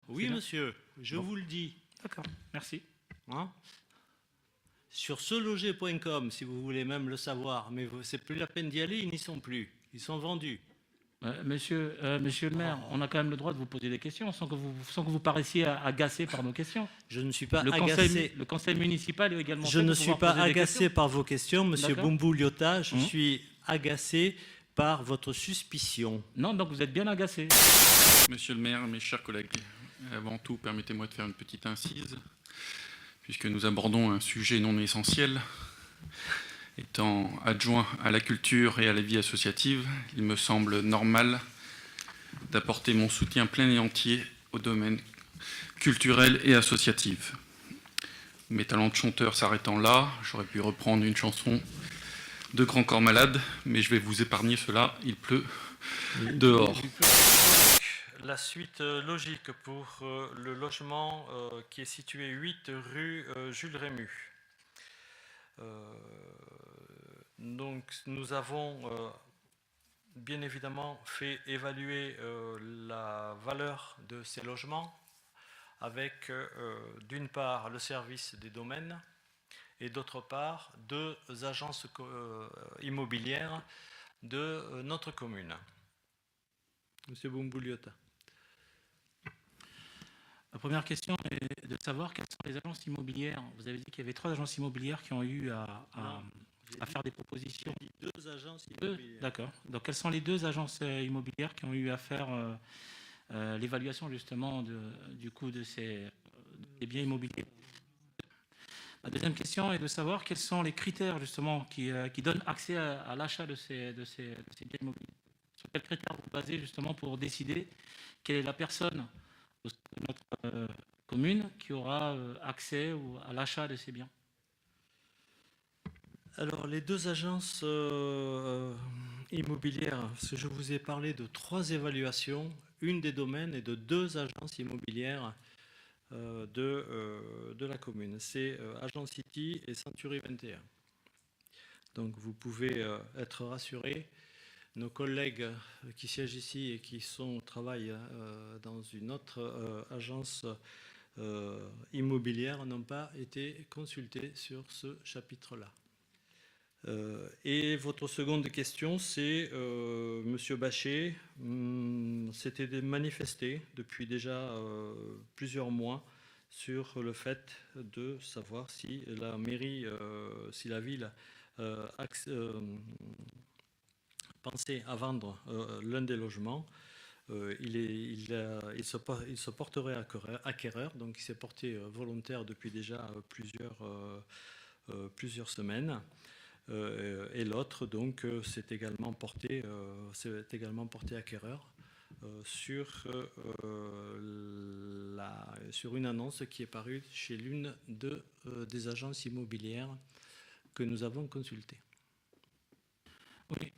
Oui, monsieur, je vous le dis. D'accord, merci. Hein, sur seloger.com, si vous voulez même le savoir, mais c'est plus la peine d'y aller, ils n'y sont plus. Ils sont vendus. Monsieur le maire, on a quand même le droit de vous poser des questions sans que vous paraissiez agacé par nos questions. Je ne suis pas Le agacé. le conseil municipal est également Je fait ne pour suis pouvoir pas poser des agacé questions. par vos questions, monsieur D'accord. Bombou Liota. Je suis agacé par votre suspicion. Non, donc vous êtes bien agacé. Monsieur le maire, mes chers collègues, avant tout, permettez-moi de faire une petite incise, puisque nous abordons un sujet non essentiel. Étant adjoint à la culture et à la vie associative, il me semble normal d'apporter mon soutien plein et entier au domaine culturel et associatif. Mes talents de chanteur s'arrêtant là, j'aurais pu reprendre une chanson de Grand Corps Malade, mais je vais vous épargner cela, il pleut dehors. La suite logique pour le logement qui est situé 8 rue Jules Rému. Donc nous avons bien évidemment fait évaluer la valeur de ces logements avec d'une part le service des domaines et d'autre part 2 agences immobilières de notre commune. Monsieur Bombouliota. La première question est de savoir quelles sont les agences immobilières. Vous avez dit qu'il y avait 3 agences immobilières qui ont eu à faire des propositions. J'ai dit 2 agences immobilières. D'accord. Donc quelles sont les 2 agences immobilières qui ont eu à faire l'évaluation justement du coût de des biens immobiliers? La deuxième question est de savoir quels sont les critères justement qui donnent accès à l'achat de ces biens immobiliers. Sur quels critères vous basez justement pour décider quelle est la personne au sein de notre commune qui aura accès à l'achat de ces biens? Alors, les 2 agences immobilières, parce que je vous ai parlé de 3 évaluations, une des domaines et de 2 agences immobilières de la commune. C'est Agence City et Century 21. Donc, vous pouvez être rassurés. Nos collègues qui siègent ici et qui travaillent dans une autre agence immobilière n'ont pas été consultés sur ce chapitre-là. Et votre seconde question, c'est Monsieur Bachet s'était manifesté depuis déjà plusieurs mois sur le fait de savoir si la mairie, si la ville pensait à vendre l'un des logements. Il se porterait acquéreur, donc il s'est porté volontaire depuis déjà plusieurs semaines. Et l'autre donc s'est également porté acquéreur sur une annonce qui est parue chez l'une des agences immobilières que nous avons consultées. Oui,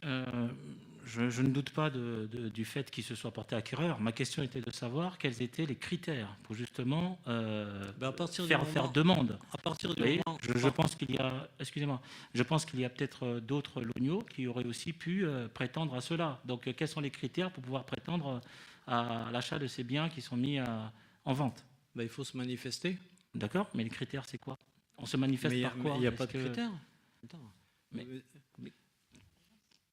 je ne doute pas du fait qu'il se soit porté acquéreur. Ma question était de savoir quels étaient les critères pour justement faire demande. À partir du moment, je pense qu'il y a, excusez-moi, je pense qu'il y a peut-être d'autres lognos qui auraient aussi pu prétendre à cela. Donc, quels sont les critères pour pouvoir prétendre à l'achat de ces biens qui sont mis en vente? Il faut se manifester. D'accord, mais les critères, c'est quoi? On se manifeste par quoi? Il n'y a pas de critères. Mais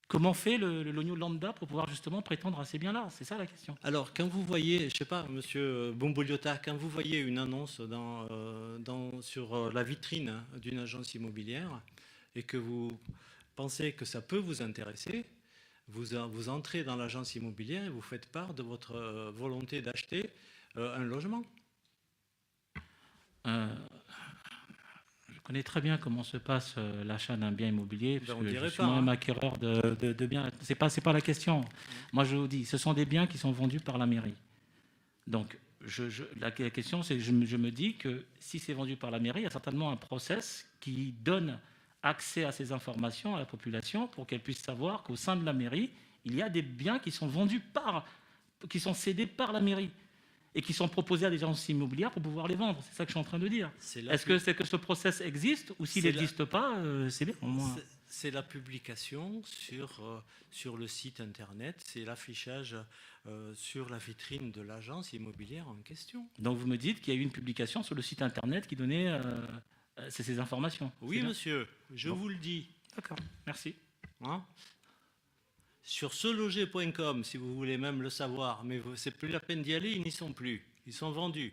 comment fait le logno lambda pour pouvoir justement prétendre à ces biens-là? C'est ça la question. Alors, quand vous voyez, je ne sais pas, monsieur Bomboliota, quand vous voyez une annonce sur la vitrine d'une agence immobilière et que vous pensez que ça peut vous intéresser, vous entrez dans l'agence immobilière et vous faites part de votre volonté d'acheter un logement. Je connais très bien comment se passe l'achat d'un bien immobilier, parce que je suis pas, moi-même acquéreur de biens. C'est pas la question. Moi, je vous dis, ce sont des biens qui sont vendus par la mairie. Donc, la question, c'est que je me dis que si c'est vendu par la mairie, il y a certainement un process qui donne accès à ces informations à la population pour qu'elle puisse savoir qu'au sein de la mairie, il y a des biens qui sont vendus qui sont cédés par la mairie et qui sont proposés à des agences immobilières pour pouvoir les vendre. C'est ça que je suis en train de dire. Est-ce que ce process existe ou s'il n'existe pas, c'est bien au moins. C'est la publication sur le site internet, c'est l'affichage sur la vitrine de l'agence immobilière en question. Donc vous me dites qu'il y a eu une publication sur le site internet qui donnait ces informations. Oui, monsieur, je vous le dis. D'accord, merci. Hein, sur seloger.com, si vous voulez même le savoir, mais c'est plus la peine d'y aller, ils n'y sont plus. Ils sont vendus.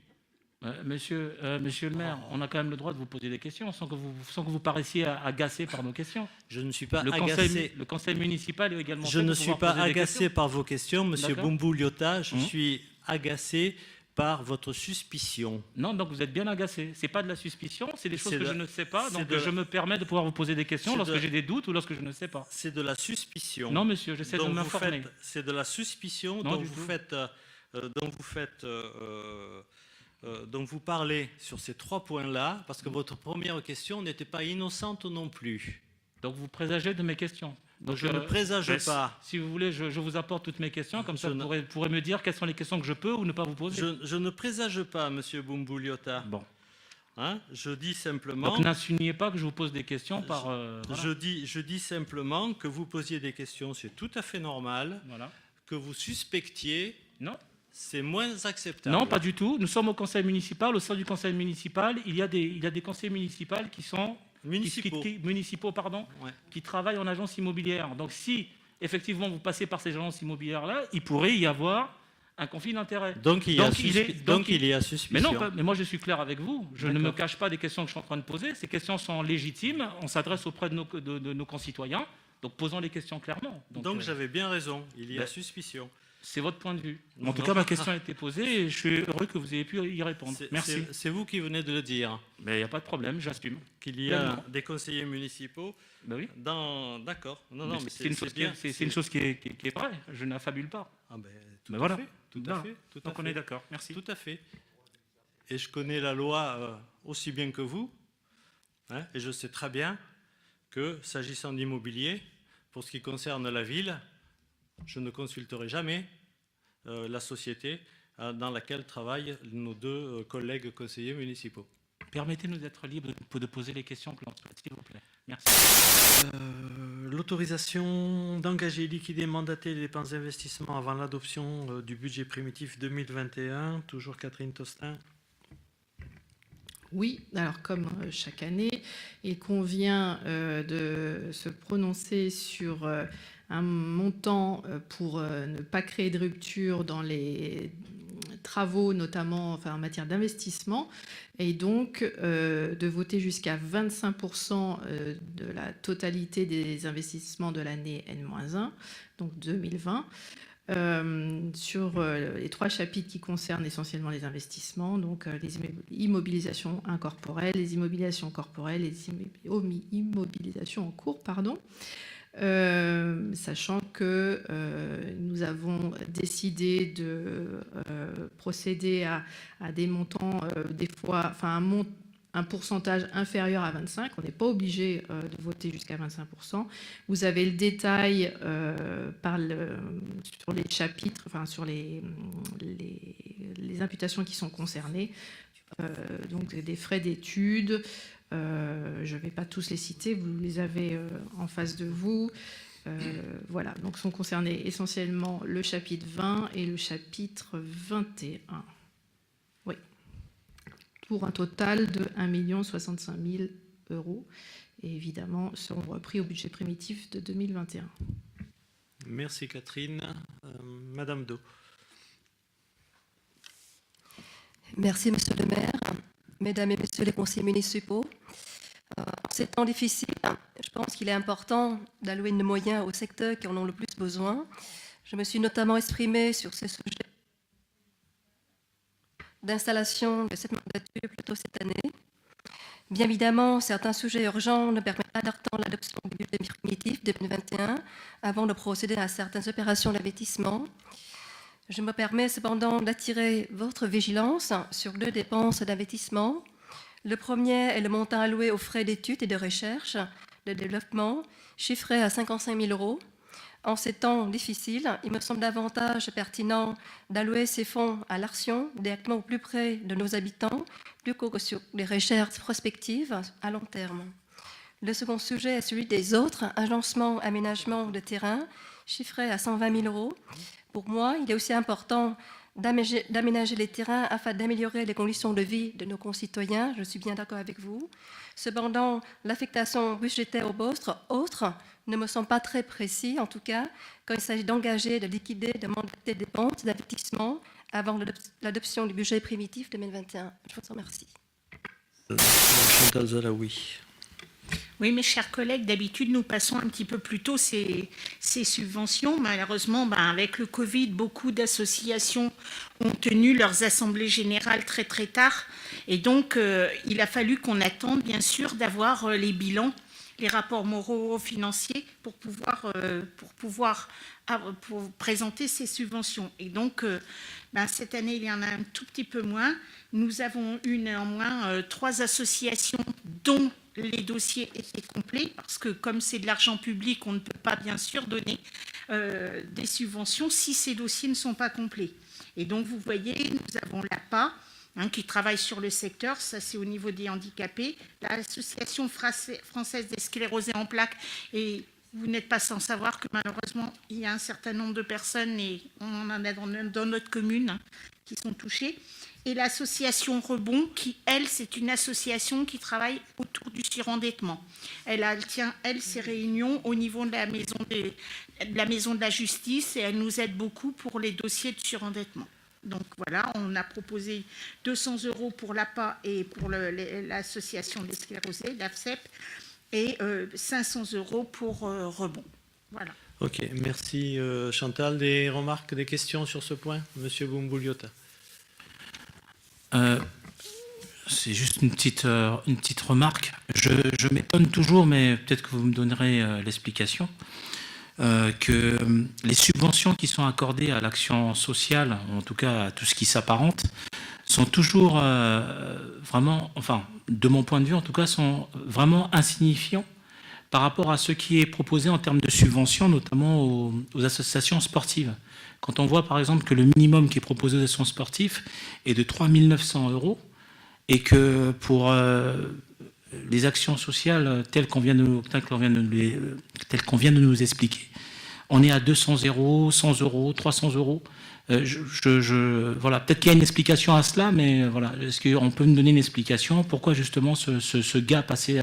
Monsieur le maire, on a quand même le droit de vous poser des questions sans que vous paraissiez agacé par nos questions. Je ne suis pas Le agacé. conseil municipal est également. Je ne suis pas agacé par vos questions, monsieur D'accord. Boumboul Liota. Je suis agacé par votre suspicion. Non, donc vous êtes bien agacé. C'est pas de la suspicion, c'est des choses C'est que de- je ne sais pas. c'est Donc de- je me permets de pouvoir vous poser des questions c'est lorsque de- j'ai des doutes ou lorsque je ne sais pas. C'est de la suspicion. Non, monsieur, j'essaie de dont vous m'informer. faites- C'est de la suspicion Non, dont du vous, tout. faites, dont vous parlez sur ces 3 points-là, parce que votre première question n'était pas innocente non plus. Donc vous présagez de mes questions. Donc Je ne présage pas. Si vous voulez, je vous apporte toutes mes questions, comme ça Je vous ne- pourrez me dire quelles sont les questions que je peux ou ne pas vous poser. Je ne présage pas, monsieur Boumboul-Liota. Bon. Hein, je dis simplement. Donc n'insinuez pas que je vous pose des questions par. Voilà. Je dis simplement que vous posiez des questions, c'est tout à fait normal. Voilà. Que vous suspectiez, Non. c'est moins acceptable. Non, pas du tout. Nous sommes au conseil municipal. Au sein du conseil municipal, il y a des conseillers municipaux qui sont Municipaux. municipaux, pardon, Ouais. qui travaillent en agence immobilière. Donc si effectivement vous passez par ces agences immobilières-là, il pourrait y avoir un conflit d'intérêts. Donc il y a Mais suspicion. non, mais moi je suis clair avec vous. Je ne me D'accord. cache pas des questions que je suis en train de poser. Ces questions sont légitimes. On s'adresse auprès de nos concitoyens. Donc posons les questions clairement. Donc j'avais bien raison, il y a ben, suspicion. C'est votre point de vue. Non, En tout non. cas, ma question a été posée et je suis heureux que vous ayez pu y répondre. Merci. C'est vous qui venez de le dire, Mais il n'y a pas de problème, j'assume. qu'il y a Pleinement. des conseillers municipaux Ben oui. dans... D'accord. Non, non, mais c'est une chose bien. c'est une chose qui est vraie. Je n'affabule pas. Ah ben, tout Mais à voilà. fait. Tout à Voilà. fait. Tout à Donc on fait. est d'accord. Merci. Tout à fait. Et je connais la loi aussi bien que vous. Hein, et je sais très bien que, s'agissant d'immobilier, pour ce qui concerne la ville, je ne consulterai jamais la société dans laquelle travaillent nos 2 collègues conseillers municipaux. Permettez-nous d'être libres de poser les questions que l'on souhaite, s'il vous plaît. Merci. L'autorisation d'engager, liquider, mandater les dépenses d'investissement avant l'adoption du budget primitif 2021, toujours Catherine Tostin. Oui, alors comme chaque année, il convient de se prononcer sur un montant pour ne pas créer de rupture dans les travaux, notamment en matière d'investissement, et donc de voter jusqu'à 25% de la totalité des investissements de l'année N-1, donc 2020. Sur les 3 chapitres qui concernent essentiellement les investissements, donc les immobilisations incorporelles, les immobilisations corporelles, les immobilisations en cours, pardon. Sachant que nous avons décidé de procéder à des montants, des fois, un pourcentage inférieur à 25%. On n'est pas obligé de voter jusqu'à 25%. Vous avez le détail sur les chapitres, sur les imputations qui sont concernées. Donc des frais d'études. Je ne vais pas tous les citer, vous les avez en face de vous. Voilà, donc sont concernés essentiellement le chapitre 20 et le chapitre 21. Oui. Pour un total de 1 065 000 €. Et évidemment, seront repris au budget primitif de 2021. Merci Catherine. Madame Do. Merci, Monsieur le maire, Mesdames et Messieurs les conseillers municipaux. En ces temps difficiles, je pense qu'il est important d'allouer nos moyens aux secteurs qui en ont le plus besoin. Je me suis notamment exprimée sur ce sujet d'installation de cette mandature plus tôt cette année. Bien évidemment, certains sujets urgents ne permettent pas d'attendre l'adoption du budget primitif 2021 avant de procéder à certaines opérations d'investissement. Je me permets cependant d'attirer votre vigilance sur 2 dépenses d'investissement. Le premier est le montant alloué aux frais d'études et de recherche, de développement, chiffré à 55 000 €. En ces temps difficiles, il me semble davantage pertinent d'allouer ces fonds à l'action, directement au plus près de nos habitants, plutôt que sur des recherches prospectives à long terme. Le second sujet est celui des autres, agencements, aménagements de terrain, chiffré à 120 000 €. Pour moi, il est aussi important d'aménager les terrains afin d'améliorer les conditions de vie de nos concitoyens. Je suis bien d'accord avec vous. Cependant, l'affectation budgétaire aux autres ne me semble pas très précis, en tout cas, quand il s'agit d'engager, de liquider, de mandater des dépenses d'investissement avant l'adoption du budget primitif 2021. Je vous remercie. Chantal Zalaoui. Oui, mes chers collègues, d'habitude, nous passons un petit peu plus tôt ces subventions. Malheureusement, avec le Covid, beaucoup d'associations ont tenu leurs assemblées générales très très tard. Et donc, il a fallu qu'on attende, bien sûr, d'avoir les bilans, les rapports moraux financiers pour pouvoir présenter ces subventions. Et donc, cette année, il y en a un tout petit peu moins. Nous avons eu néanmoins 3 associations dont les dossiers étaient complets, parce que comme c'est de l'argent public, on ne peut pas bien sûr donner des subventions si ces dossiers ne sont pas complets. Et donc vous voyez, nous avons l'APA qui travaille sur le secteur, ça c'est au niveau des handicapés, l'Association française des sclérosés en plaques, et vous n'êtes pas sans savoir que malheureusement il y a un certain nombre de personnes, et on en a dans notre commune, qui sont touchées. Et l'association Rebond, qui, elle, c'est une association qui travaille autour du surendettement. Elle tient, elle, ses réunions au niveau de la maison de la justice, et elle nous aide beaucoup pour les dossiers de surendettement. Donc voilà, on a proposé 200 € pour l'APA et pour l'association des sclérosés, l'AFCEP, et 500 € pour Rebond. Voilà. Ok, merci Chantal. Des remarques, des questions sur ce point, Monsieur Boumbouliotta? C'est juste une petite remarque. Je m'étonne toujours, mais peut-être que vous me donnerez l'explication, que les subventions qui sont accordées à l'action sociale, en tout cas à tout ce qui s'apparente, sont toujours vraiment, enfin, de mon point de vue en tout cas, sont vraiment insignifiants par rapport à ce qui est proposé en termes de subventions, notamment aux associations sportives. Quand on voit par exemple que le minimum qui est proposé aux associations sportives est de 3 900 € et que pour les actions sociales telles qu'on vient de nous expliquer, on est à 200 €, 100 €, 300 €. Voilà, peut-être qu'il y a une explication à cela, mais voilà, est-ce qu'on peut me donner une explication pourquoi justement ce gap assez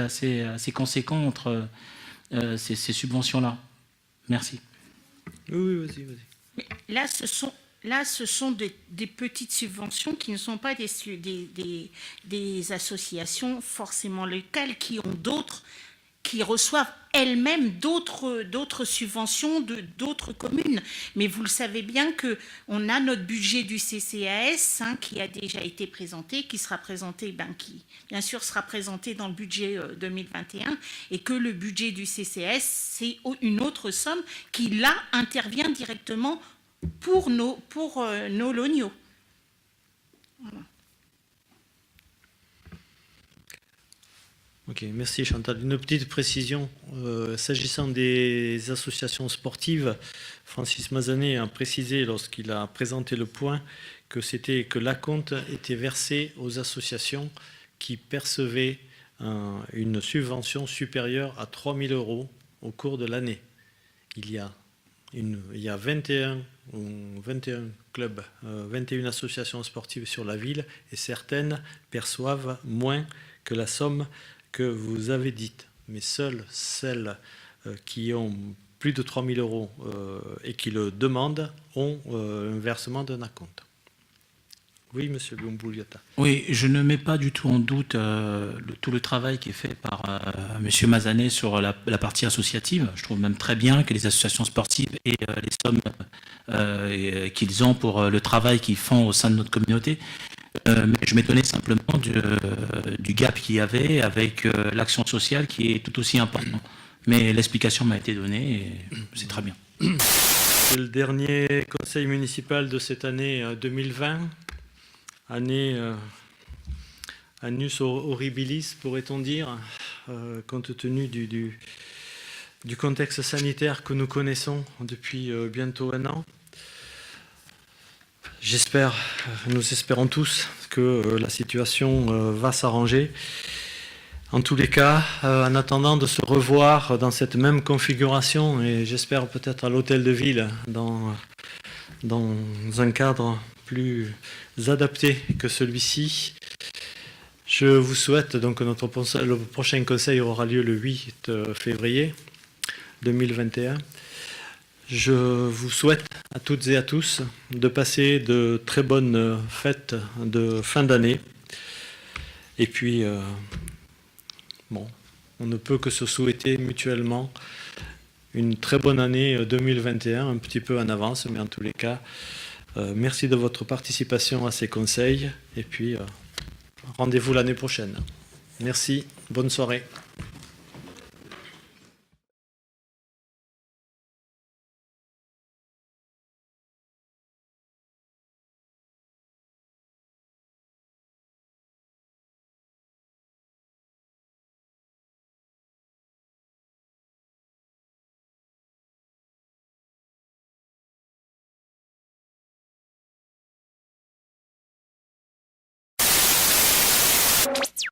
conséquent entre ces subventions-là? Merci. Oui, vas-y. Mais là, ce sont des petites subventions qui ne sont pas des associations forcément locales qui ont qui reçoivent elles-mêmes d'autres subventions d'autres communes. Mais vous le savez bien qu'on a notre budget du CCAS qui a déjà été présenté, qui sera présenté, qui bien sûr sera présenté dans le budget 2021, et que le budget du CCAS, c'est une autre somme qui là intervient directement pour nos lognos. Voilà. Ok, merci Chantal. Une petite précision, s'agissant des associations sportives, Francis Mazanet a précisé lorsqu'il a présenté le point que l'acompte était versé aux associations qui percevaient une subvention supérieure à 3 000 € au cours de l'année. Il y a 21 clubs, 21 associations sportives sur la ville, et certaines perçoivent moins que la somme que vous avez dite. Mais seules celles qui ont plus de 3 000 € et qui le demandent ont un versement d'un acompte. Oui, monsieur Boumbouliotta. Oui, je ne mets pas du tout en doute tout le travail qui est fait par monsieur Mazanet sur la partie associative. Je trouve même très bien que les associations sportives aient les sommes qu'ils ont pour le travail qu'ils font au sein de notre communauté. Mais je m'étonnais simplement du gap qu'il y avait avec l'action sociale qui est tout aussi important. Mais l'explication m'a été donnée et c'est très bien. C'est le dernier conseil municipal de cette année 2020. Année annus horribilis, pourrait-on dire, compte tenu du contexte sanitaire que nous connaissons depuis bientôt un an. Nous espérons tous que la situation va s'arranger. En tous les cas, en attendant de se revoir dans cette même configuration, et j'espère peut-être à l'hôtel de ville, dans un cadre plus adapté que celui-ci, je vous souhaite, donc le prochain conseil aura lieu le 8 février 2021. Je vous souhaite à toutes et à tous de passer de très bonnes fêtes de fin d'année. Et puis, bon, on ne peut que se souhaiter mutuellement une très bonne année 2021, un petit peu en avance, mais en tous les cas, merci de votre participation à ces conseils. Et puis, rendez-vous l'année prochaine. Merci, bonne soirée.